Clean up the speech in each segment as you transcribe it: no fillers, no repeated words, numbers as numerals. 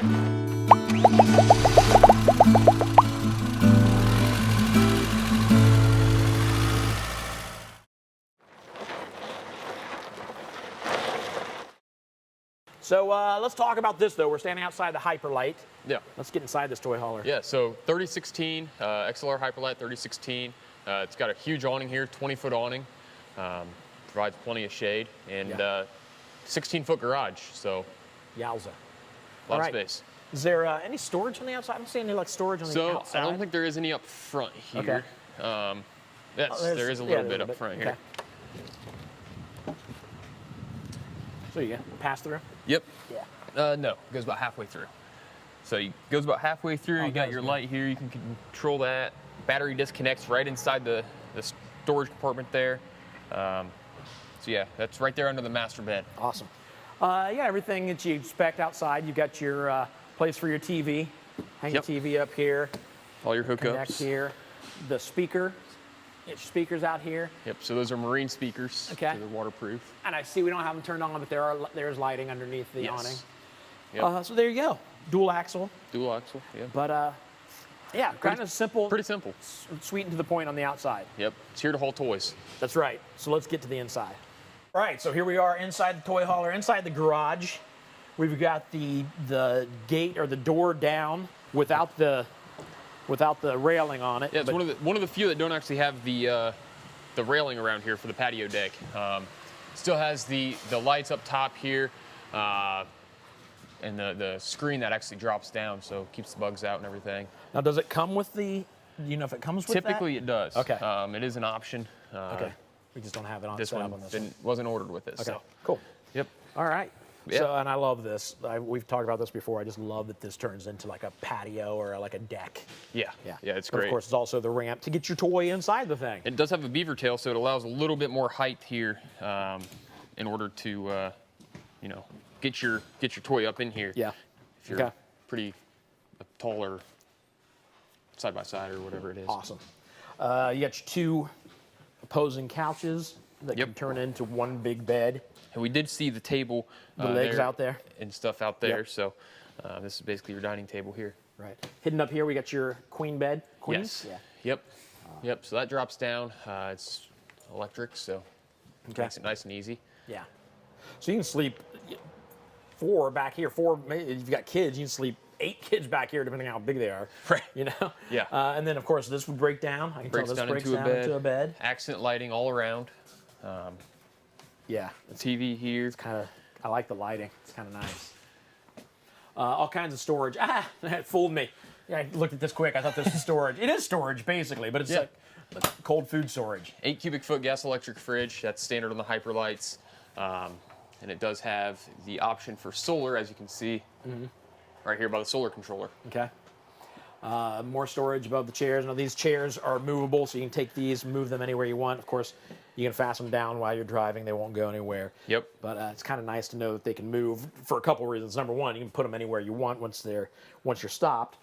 So let's talk about this, though. We're standing outside the Hyper Lite. Yeah. Let's get inside this toy hauler. Yeah, so 3016, XLR Hyper Lite 3016. It's got a huge awning here, 20-foot awning. Provides plenty of shade, and 16-foot garage, so Yowza. a lot of space. Is there any storage on the outside? I don't see any like storage on the outside. I don't think there is any up front here. Okay. Yes, there is a little bit up front here. So you get pass through? Yep. Yeah. No, it goes about halfway through. So it goes about halfway through. You got your light here. You can control that. Battery disconnects right inside the storage compartment there. So yeah, that's right there under the master bed. Awesome. Yeah, everything that you expect outside. You've got your place for your TV. Hang your TV up here. All your hookups. Connect here. The speaker. Get your speakers out here. Yep, so those are marine speakers. Okay. They're waterproof. And I see we don't have them turned on, but there's lighting underneath the awning. Yep. So there you go. Dual axle. Dual axle, yeah. But yeah, kind of simple. Pretty simple. Sweet and to the point on the outside. Yep, it's here to haul toys. That's right. So let's get to the inside. All right, so here we are inside the toy hauler, inside the garage. We've got the gate or the door down without the railing on it. Yeah, it's one of the few that don't actually have the railing around here for the patio deck. Still has the lights up top here, and the screen that actually drops down, so keeps the bugs out and everything. Now, does it come with the? You know if it comes with Typically, it does. Okay. It is an option. Okay. We just don't have it on This set one up on this one. wasn't ordered with it. Okay. So. Cool. Yep. All right. Yeah. So, and I love this. We've talked about this before. I just love that this turns into like a patio or like a deck. Yeah. Yeah. Yeah, it's But great. of course, it's also the ramp to get your toy inside the thing. It does have a beaver tail, so it allows a little bit more height here in order to, get your toy up in here. Yeah. If you're pretty taller, side by side or whatever it is. Awesome. You got your two opposing couches that can turn into one big bed. And we did see the table. The legs out there. And stuff out there. So this is basically your dining table here. Right. Hidden up here, we got your queen bed. Queens? Yes. Yeah. Yep. So that drops down. It's electric, so makes it nice and easy. Yeah. So you can sleep 4 back here. 4. If you've got kids, you can sleep 8 kids back here, depending on how big they are. Right. You know. Yeah. And then of course this would break down. I can tell this breaks down into a bed. Accent lighting all around. Yeah. The TV here. It's kind of. I like the lighting. It's kind of nice. All kinds of storage. It fooled me. Yeah, I looked at this quick. I thought this was storage. It is storage basically, but it's like cold food storage. 8 cubic foot gas electric fridge. That's standard on the Hyper Lites. And it does have the option for solar, as you can see, right here by the solar controller. Okay. More storage above the chairs. Now these chairs are movable, so you can take these, move them anywhere you want. Of course, you can fasten them down while you're driving. They won't go anywhere. Yep. But it's kind of nice to know that they can move for a couple reasons. Number one, you can put them anywhere you want once you're stopped.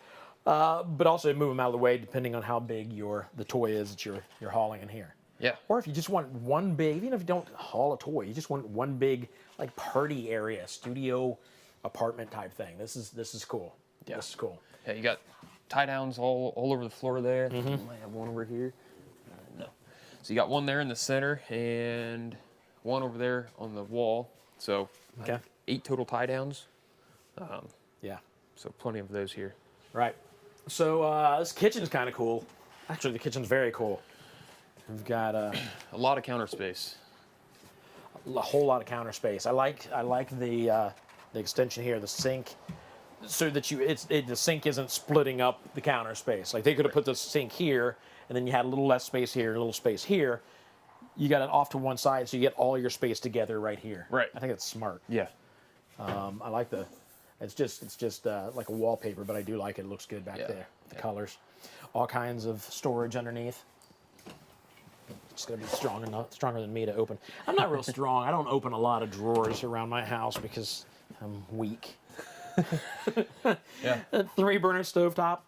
But also move them out of the way depending on how big the toy is that you're hauling in here. Yeah. Or if you just want one big, even if you don't haul a toy, you just want one big like party area, studio, apartment type thing. This is cool. Yeah. This is cool. Yeah, you got tie downs all over the floor there. You might have one over here. No. So you got one there in the center and one over there on the wall. So 8 total tie downs. Yeah. So plenty of those here. Right. So this kitchen's kind of cool. Actually, the kitchen's very cool. We've got a lot of counter space. A whole lot of counter space. I like the extension here, the sink, so that the sink isn't splitting up the counter space. Like they could have put the sink here, and then you had a little less space here, a little space here. You got it off to one side, so you get all your space together right here. Right. I think it's smart. Yeah. I like it's just like a wallpaper, but I do like it. It looks good back there. The colors, all kinds of storage underneath. It's gonna be stronger than me to open. I'm not real strong. I don't open a lot of drawers around my house because I'm weak. Yeah. A 3-burner stovetop.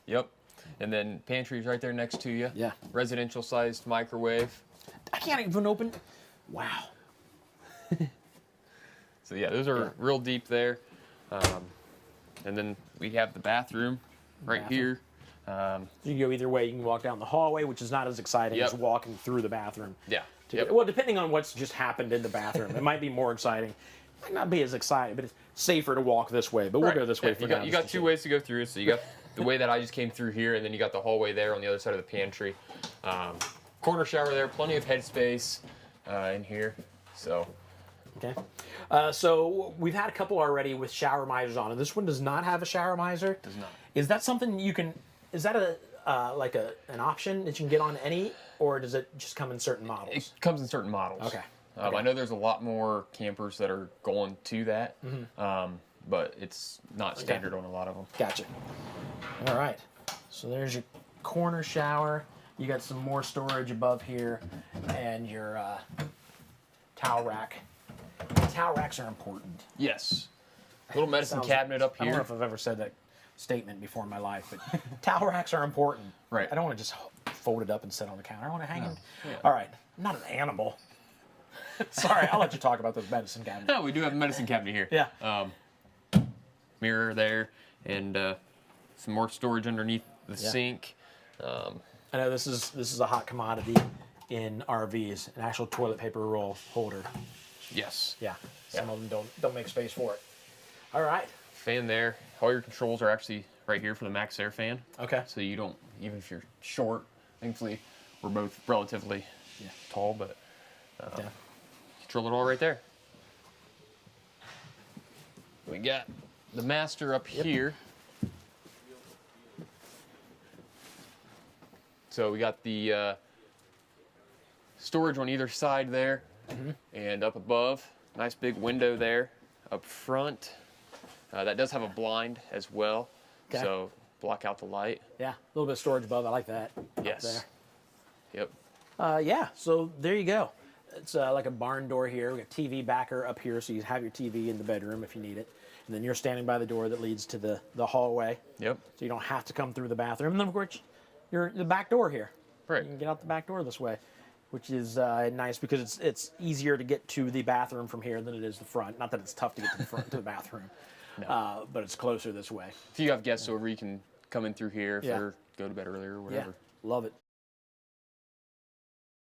Yep. And then pantry's right there next to you. Yeah. Residential sized microwave. I can't even open. Wow. So yeah, those are real deep there. And then we have the bathroom right here. You can go either way. You can walk down the hallway, which is not as exciting as walking through the bathroom. Yeah. Well, depending on what's just happened in the bathroom, it might be more exciting. Might not be as exciting, but it's safer to walk this way. But we'll go this way for now. You got 2 ways to go through. So you got the way that I just came through here, and then you got the hallway there on the other side of the pantry. Corner shower there, plenty of headspace in here. So. Okay. So we've had a couple already with shower misers on, and this one does not have a shower miser. Does not. Is that something you can? Is that like an option that you can get on any, or does it just come in certain models? It comes in certain models. Okay. I know there's a lot more campers that are going to that, but it's not standard on a lot of them. Gotcha. All right. So there's your corner shower. You got some more storage above here, and your towel rack. Towel racks are important. Yes. Little medicine cabinet up here. I don't know if I've ever said that statement before in my life, but towel racks are important. Right. I don't want to just fold it up and sit on the counter. I want to hang it. Yeah. All right. I'm not an animal. Sorry, I'll let you talk about those medicine cabinets. No, we do have a medicine cabinet here. Yeah. Mirror there, and some more storage underneath the sink. I know this is a hot commodity in RVs, an actual toilet paper roll holder. Yes. Yeah. Some of them don't make space for it. All right. Fan there. All your controls are actually right here for the Max Air fan. Okay. So you don't, even if you're short, thankfully we're both relatively tall, but control it all right there. We got the master up here. So we got the storage on either side there, and up above, nice big window there. Up front, that does have a blind as well, so block out the light. Yeah, a little bit of storage above. I like that. Yes. There. Yep. Yeah, so there you go. It's like a barn door here. We got TV backer up here, so you have your TV in the bedroom if you need it. And then you're standing by the door that leads to the hallway. Yep. So you don't have to come through the bathroom. And then, of course, you're the back door here. Right. You can get out the back door this way, which is nice because it's easier to get to the bathroom from here than it is the front. Not that it's tough to get to the front to the bathroom, but it's closer this way. If you have guests over, you can come in through here if they're go to bed earlier or whatever. Yeah, love it.